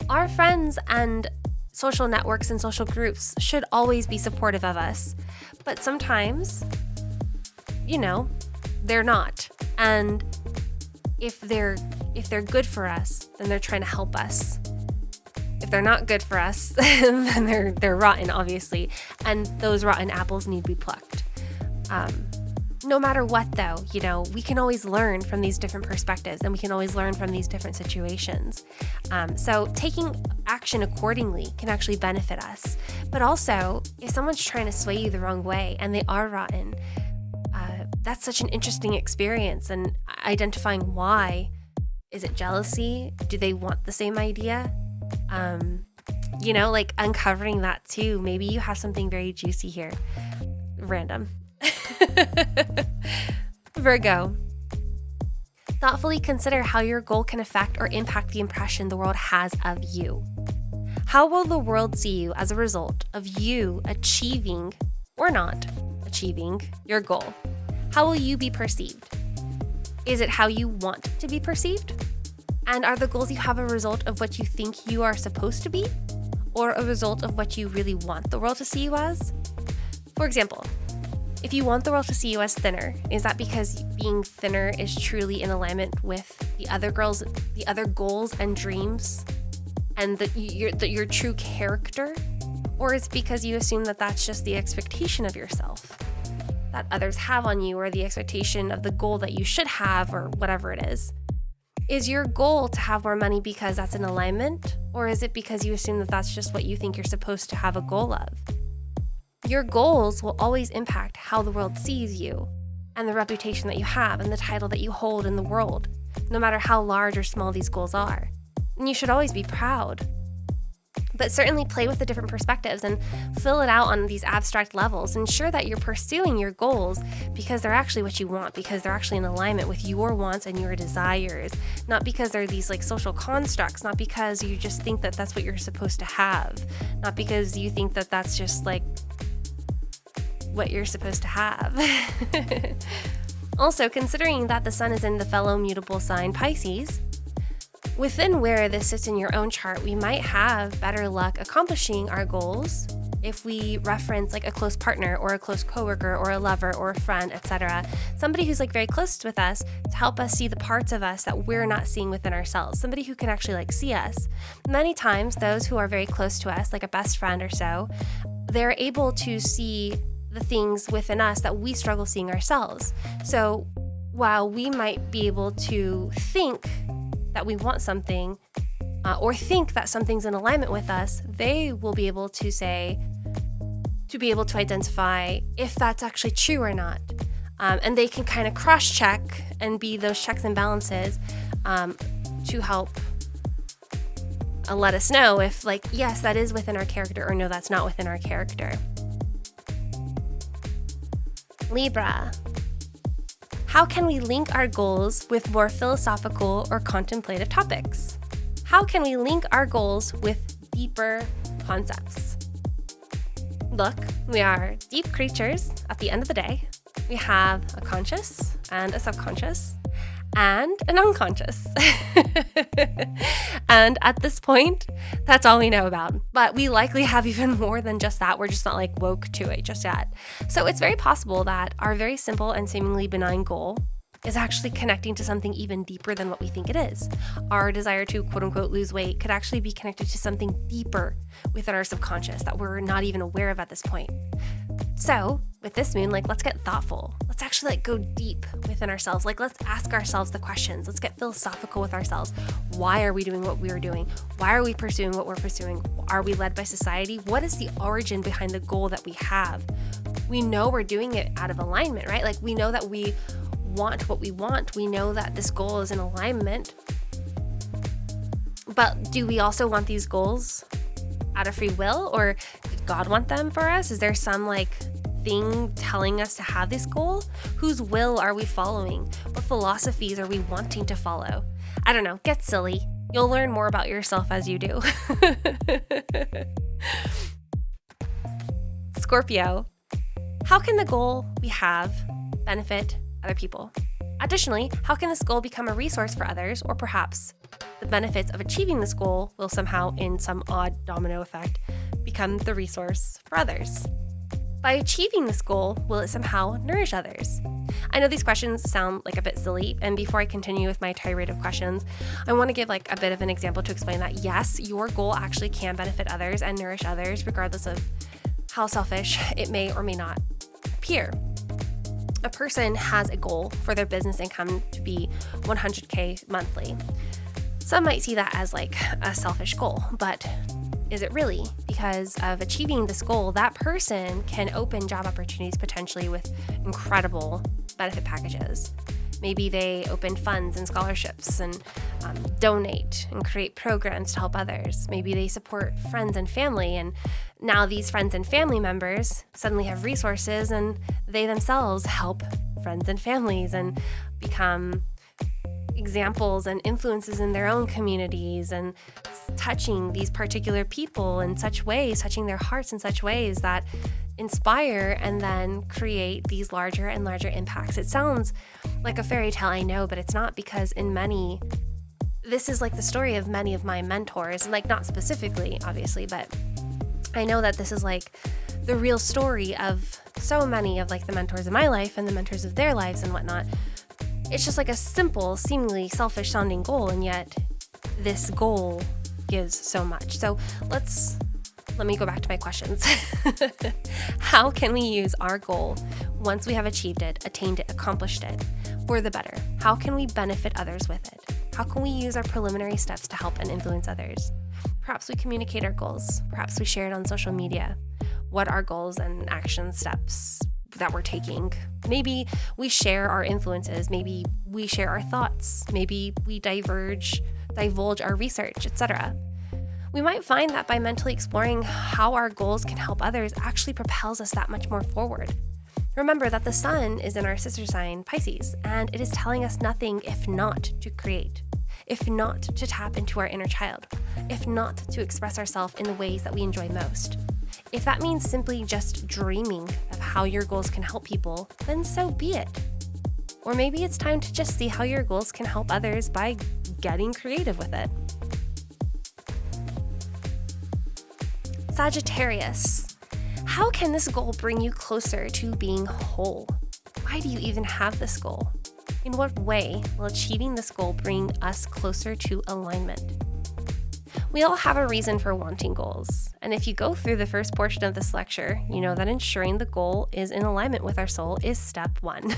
Our friends and social networks and social groups should always be supportive of us. But sometimes, they're not. And if they're good for us, then they're trying to help us. If they're not good for us, then they're rotten, obviously. And those rotten apples need to be plucked. No matter what, though, we can always learn from these different perspectives and we can always learn from these different situations. So taking action accordingly can actually benefit us. But also, if someone's trying to sway you the wrong way and they are rotten, that's such an interesting experience. And identifying why. Is it jealousy? Do they want the same idea? Uncovering that too. Maybe you have something very juicy here. Random. Virgo, thoughtfully consider how your goal can affect or impact the impression the world has of you. How will the world see you as a result of you achieving or not achieving your goal? How will you be perceived? Is it how you want to be perceived? And are the goals you have a result of what you think you are supposed to be, or a result of what you really want the world to see you as? For example, if you want the world to see you as thinner, is that because being thinner is truly in alignment with the other goals and dreams and your true character? Or is it because you assume that that's just the expectation of yourself that others have on you, or the expectation of the goal that you should have, or whatever it is? Is your goal to have more money because that's in alignment? Or is it because you assume that that's just what you think you're supposed to have a goal of? Your goals will always impact how the world sees you and the reputation that you have and the title that you hold in the world, no matter how large or small these goals are. And you should always be proud. But certainly play with the different perspectives and fill it out on these abstract levels. Ensure that you're pursuing your goals because they're actually what you want, because they're actually in alignment with your wants and your desires, not because they're these like social constructs, not because you just think that that's what you're supposed to have, not because you think that that's just like what you're supposed to have. Also, considering that the sun is in the fellow mutable sign Pisces, within where this sits in your own chart, we might have better luck accomplishing our goals if we reference like a close partner or a close coworker or a lover or a friend, etc. Somebody who's like very close with us to help us see the parts of us that we're not seeing within ourselves. Somebody who can actually like see us. Many times, those who are very close to us, like a best friend or so, they're able to see the things within us that we struggle seeing ourselves. So while we might be able to think that we want something or think that something's in alignment with us, they will be able to be able to identify if that's actually true or not. And they can kind of cross-check and be those checks and balances to help let us know if like, yes, that is within our character, or no, that's not within our character. Libra. How can we link our goals with more philosophical or contemplative topics? How can we link our goals with deeper concepts? Look, we are deep creatures at the end of the day. We have a conscious and a subconscious and an unconscious. And at this point, that's all we know about. But we likely have even more than just that. We're just not like woke to it just yet. So it's very possible that our very simple and seemingly benign goal is actually connecting to something even deeper than what we think it is. Our desire to quote unquote lose weight could actually be connected to something deeper within our subconscious that we're not even aware of at this point. So with this moon, like, let's get thoughtful. Let's actually like go deep within ourselves. Like, let's ask ourselves the questions. Let's get philosophical with ourselves. Why are we doing what we are doing? Why are we pursuing what we're pursuing? Are we led by society? What is the origin behind the goal that we have? We know we're doing it out of alignment, right? Like, we know that we want what we want. We know that this goal is in alignment. But do we also want these goals out of free will, or did God want them for us? Is there some like thing telling us to have this goal? Whose will are we following? What philosophies are we wanting to follow? I don't know. Get silly. You'll learn more about yourself as you do. Scorpio. How can the goal we have benefit other people? Additionally, how can this goal become a resource for others, or perhaps the benefits of achieving this goal will somehow, in some odd domino effect, become the resource for others? By achieving this goal, will it somehow nourish others? I know these questions sound like a bit silly, and before I continue with my tirade of questions, I want to give like a bit of an example to explain that yes, your goal actually can benefit others and nourish others, regardless of how selfish it may or may not appear. A person has a goal for their business income to be $100K monthly. Some might see that as like a selfish goal, but is it really? Because of achieving this goal, that person can open job opportunities potentially with incredible benefit packages. Maybe they open funds and scholarships and donate and create programs to help others. Maybe they support friends and family, and now these friends and family members suddenly have resources, and they themselves help friends and families and become examples and influences in their own communities, and touching these particular people in such ways, touching their hearts in such ways that inspire and then create these larger and larger impacts. It sounds like a fairy tale, I know, but it's not, because this is like the story of many of my mentors, like not specifically, obviously, but I know that this is like the real story of so many of like the mentors in my life and the mentors of their lives and whatnot. It's just like a simple, seemingly selfish sounding goal, and yet this goal gives so much. So let me go back to my questions. How can we use our goal once we have achieved it, attained it, accomplished it, for the better? How can we benefit others with it? How can we use our preliminary steps to help and influence others? Perhaps we communicate our goals. Perhaps we share it on social media. What are goals and action steps that we're taking? Maybe we share our influences. Maybe we share our thoughts. Maybe we divulge our research, etc. We might find that by mentally exploring how our goals can help others actually propels us that much more forward. Remember that the sun is in our sister sign, Pisces, and it is telling us nothing if not to create, if not to tap into our inner child, if not to express ourselves in the ways that we enjoy most. If that means simply just dreaming of how your goals can help people, then so be it. Or maybe it's time to just see how your goals can help others by getting creative with it. Sagittarius, how can this goal bring you closer to being whole? Why do you even have this goal? In what way will achieving this goal bring us closer to alignment? We all have a reason for wanting goals, and if you go through the first portion of this lecture, you know that ensuring the goal is in alignment with our soul is step one.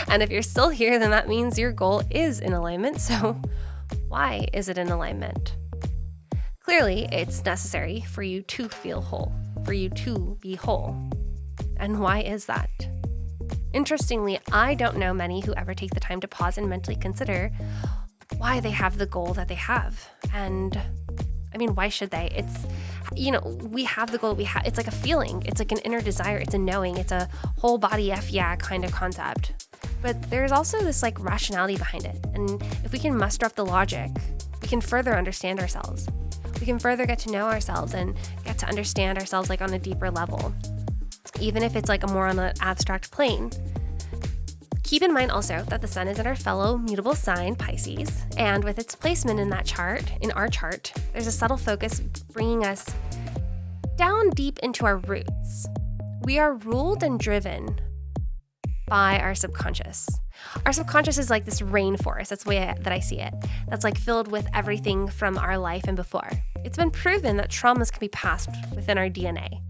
And if you're still here, then that means your goal is in alignment, so why is it in alignment? Clearly, it's necessary for you to feel whole, for you to be whole. And why is that? Interestingly, I don't know many who ever take the time to pause and mentally consider why they have the goal that they have. And why should they? It's, we have the goal we have. It's like a feeling. It's like an inner desire. It's a knowing. It's a whole body F yeah kind of concept. But there's also this like rationality behind it. And if we can muster up the logic, we can further understand ourselves. We can further get to know ourselves and get to understand ourselves like on a deeper level, even if it's like a more on an abstract plane. Keep in mind also that the sun is in our fellow mutable sign, Pisces, and with its placement in that chart, in our chart, there's a subtle focus bringing us down deep into our roots. We are ruled and driven by our subconscious. Our subconscious is like this rainforest. That's the way that I see it. That's like filled with everything from our life and before. It's been proven that traumas can be passed within our DNA.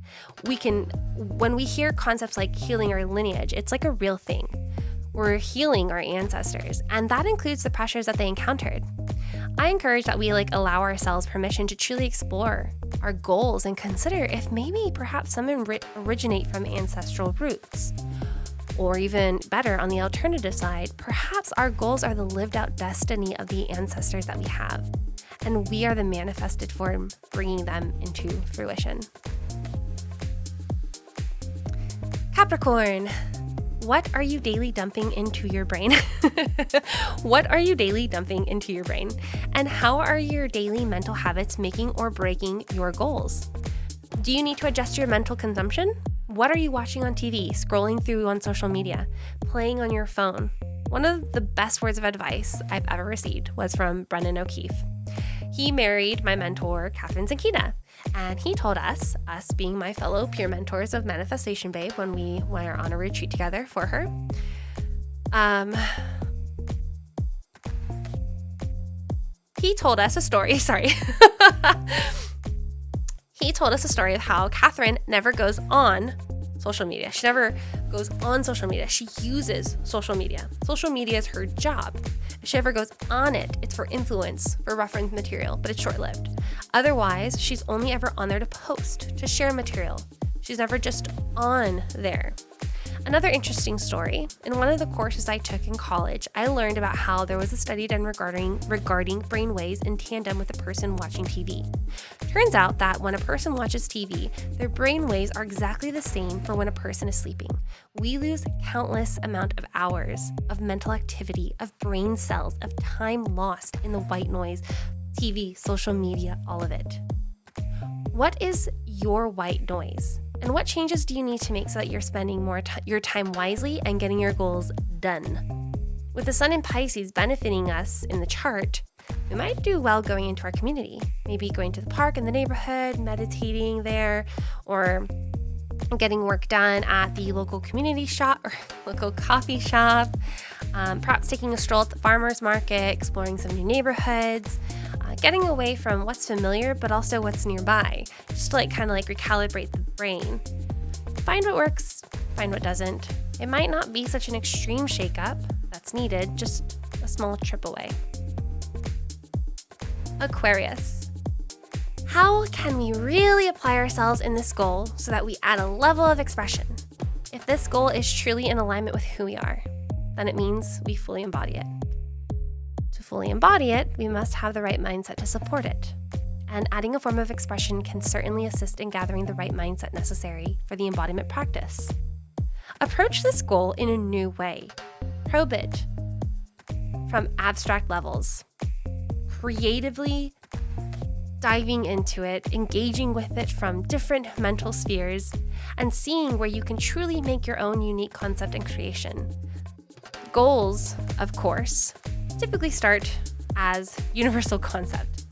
When we hear concepts like healing our lineage, it's like a real thing. We're healing our ancestors, and that includes the pressures that they encountered. I encourage that we allow ourselves permission to truly explore our goals and consider if maybe perhaps some originate from ancestral roots. Or even better, on the alternative side, perhaps our goals are the lived out destiny of the ancestors that we have, and we are the manifested form bringing them into fruition. Capricorn, what are you daily dumping into your brain? What are you daily dumping into your brain? And how are your daily mental habits making or breaking your goals? Do you need to adjust your mental consumption? What are you watching on TV, scrolling through on social media, playing on your phone? One of the best words of advice I've ever received was from Brendan O'Keefe. He married my mentor, Catherine Zankita, and he told us being my fellow peer mentors of Manifestation Babe when we were on a retreat together for her, he told us a story, He told us a story of how Catherine never goes on social media. She never goes on social media. She uses social media. Social media is her job. If she ever goes on it, it's for influence, for reference material, but it's short-lived. Otherwise, she's only ever on there to post, to share material. She's never just on there. Another interesting story, in one of the courses I took in college, I learned about how there was a study done regarding brainwaves in tandem with a person watching TV. Turns out that when a person watches TV, their brainwaves are exactly the same for when a person is sleeping. We lose countless amount of hours of mental activity, of brain cells, of time lost in the white noise, TV, social media, all of it. What is your white noise? And what changes do you need to make so that you're spending your time wisely and getting your goals done? With the sun in Pisces benefiting us in the chart, we might do well going into our community. Maybe going to the park in the neighborhood, meditating there, or getting work done at the local community shop or local coffee shop. Perhaps taking a stroll at the farmer's market, exploring some new neighborhoods, getting away from what's familiar, but also what's nearby, just to recalibrate the brain. Find what works, find what doesn't. It might not be such an extreme shakeup that's needed, just a small trip away. Aquarius. How can we really apply ourselves in this goal so that we add a level of expression? If this goal is truly in alignment with who we are, then it means we fully embody it. To fully embody it, we must have the right mindset to support it. and adding a form of expression can certainly assist in gathering the right mindset necessary for the embodiment practice. Approach this goal in a new way. Probe it from abstract levels, creatively diving into it, engaging with it from different mental spheres, and seeing where you can truly make your own unique concept and creation. Goals, of course, typically start as universal concept.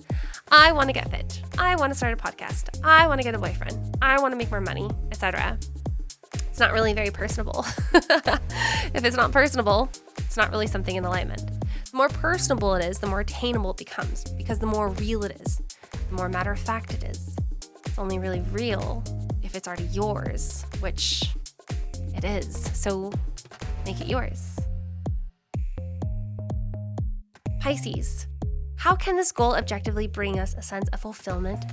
I want to get fit. I want to start a podcast. I want to get a boyfriend. I want to make more money, etc. It's not really very personable. If it's not personable, it's not really something in alignment. The more personable it is, the more attainable it becomes, because the more real it is, the more matter of fact it is. It's only really real if it's already yours, which it is. So make it yours. Pisces, how can this goal objectively bring us a sense of fulfillment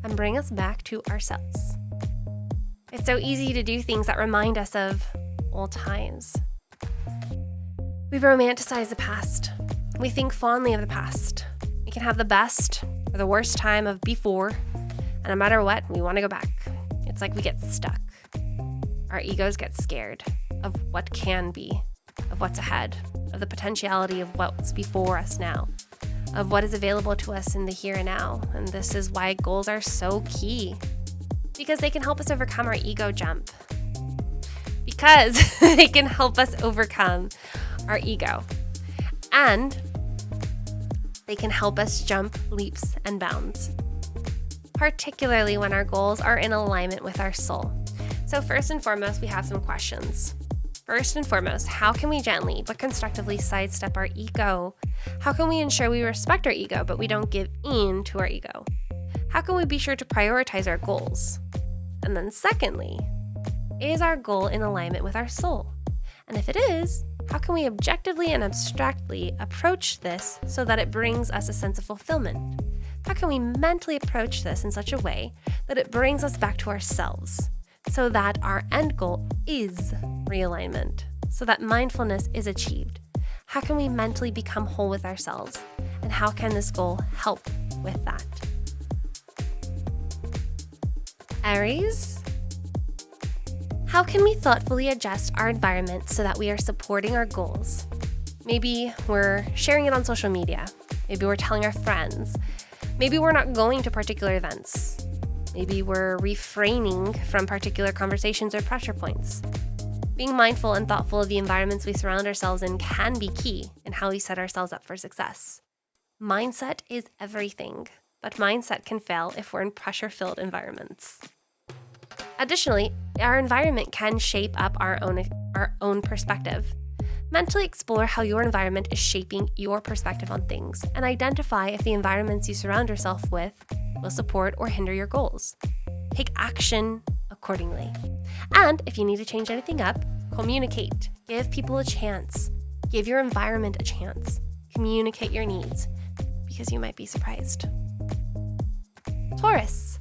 and bring us back to ourselves? It's so easy to do things that remind us of old times. We romanticize the past. We think fondly of the past. We can have the best or the worst time of before, and no matter what, we want to go back. It's like we get stuck. Our egos get scared of what can be, of what's ahead, of the potentiality of what's before us now, of what is available to us in the here and now. And this is why goals are so key, because they can help us overcome our ego jump. Because they can help us overcome our ego. And they can help us jump leaps and bounds, particularly when our goals are in alignment with our soul. So first and foremost, we have some questions. First and foremost, how can we gently but constructively sidestep our ego? How can we ensure we respect our ego, but we don't give in to our ego? How can we be sure to prioritize our goals? And then secondly, is our goal in alignment with our soul? And if it is, how can we objectively and abstractly approach this so that it brings us a sense of fulfillment? How can we mentally approach this in such a way that it brings us back to ourselves, so that our end goal is realignment, so that mindfulness is achieved? How can we mentally become whole with ourselves? And how can this goal help with that? Aries, how can we thoughtfully adjust our environment so that we are supporting our goals? Maybe we're sharing it on social media. Maybe we're telling our friends. Maybe we're not going to particular events. Maybe we're refraining from particular conversations or pressure points. Being mindful and thoughtful of the environments we surround ourselves in can be key in how we set ourselves up for success. Mindset is everything, but mindset can fail if we're in pressure-filled environments. Additionally, our environment can shape up our own perspective. Mentally explore how your environment is shaping your perspective on things, and identify if the environments you surround yourself with will support or hinder your goals. Take action accordingly. And if you need to change anything up, communicate. Give people a chance. Give your environment a chance. Communicate your needs, because you might be surprised. Taurus,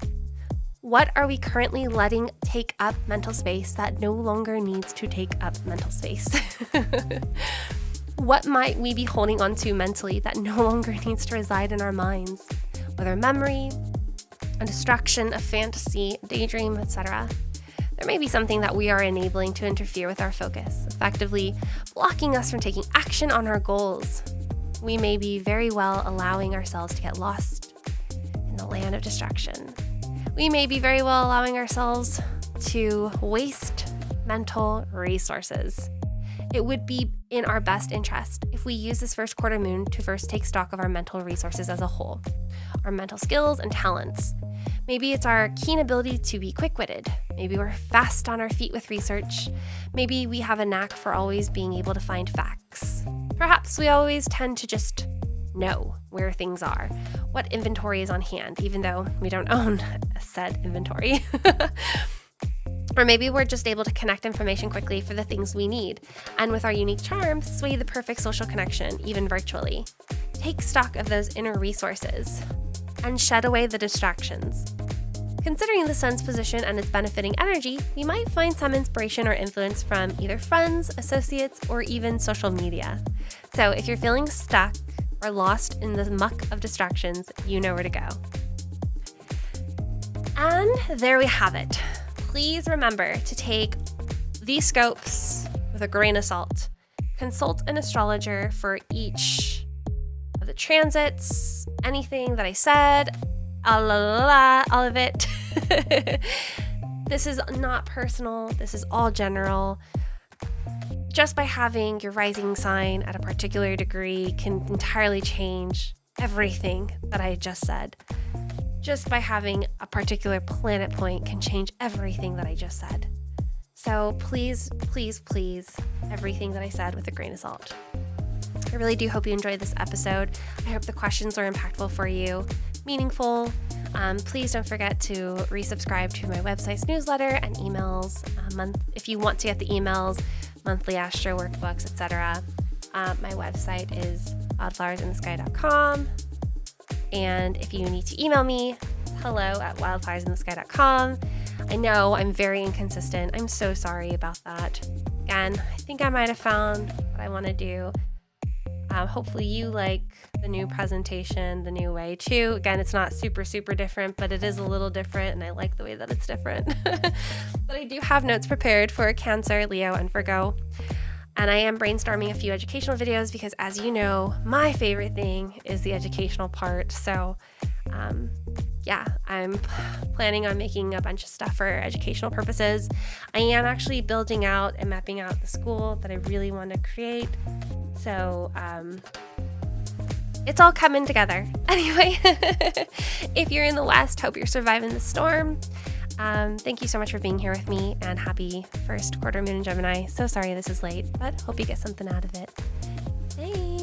what are we currently letting take up mental space that no longer needs to take up mental space? What might we be holding on to mentally that no longer needs to reside in our minds? Whether memory, a distraction, a fantasy, a daydream, etc. There may be something that we are enabling to interfere with our focus, effectively blocking us from taking action on our goals. We may be very well allowing ourselves to get lost in the land of distraction. We may be very well allowing ourselves to waste mental resources. It would be in our best interest if we use this first quarter moon to first take stock of our mental resources as a whole, our mental skills and talents. Maybe it's our keen ability to be quick-witted. Maybe we're fast on our feet with research. Maybe we have a knack for always being able to find facts. Perhaps we always tend to just know where things are, what inventory is on hand, even though we don't own a said inventory. Or maybe we're just able to connect information quickly for the things we need, and with our unique charms, sway the perfect social connection, even virtually. Take stock of those inner resources and shed away the distractions. Considering the sun's position and its benefiting energy, we might find some inspiration or influence from either friends, associates, or even social media. So if you're feeling stuck or lost in the muck of distractions, you know where to go. And there we have it. Please remember to take these scopes with a grain of salt. Consult an astrologer for each of the transits, anything that I said, all of it. This is not personal. This is all general. Just by having your rising sign at a particular degree can entirely change everything that I just said. Just by having a particular planet point can change everything that I just said. So please, please, please, everything that I said with a grain of salt. I really do hope you enjoyed this episode. I hope the questions were impactful for you, meaningful. Please don't forget to resubscribe to my website's newsletter and emails if you want to get the emails, monthly astro workbooks, etc. My website is wildflowersinthesky.com. And if you need to email me, hello@wildflowersinthesky.com. I know I'm very inconsistent. I'm so sorry about that. Again, I think I might have found what I want to do. Hopefully you like the new presentation the new way too. Again, it's not super different, but it is a little different, and I like the way that it's different. But I do have notes prepared for Cancer, Leo, and Virgo. And I am brainstorming a few educational videos because, as you know, my favorite thing is the educational part. So I'm planning on making a bunch of stuff for educational purposes. I am actually building out and mapping out the school that I really want to create. So it's all coming together. Anyway, if you're in the West, hope you're surviving the storm. Thank you so much for being here with me, and happy first quarter moon in Gemini. So sorry this is late, but hope you get something out of it. Thanks.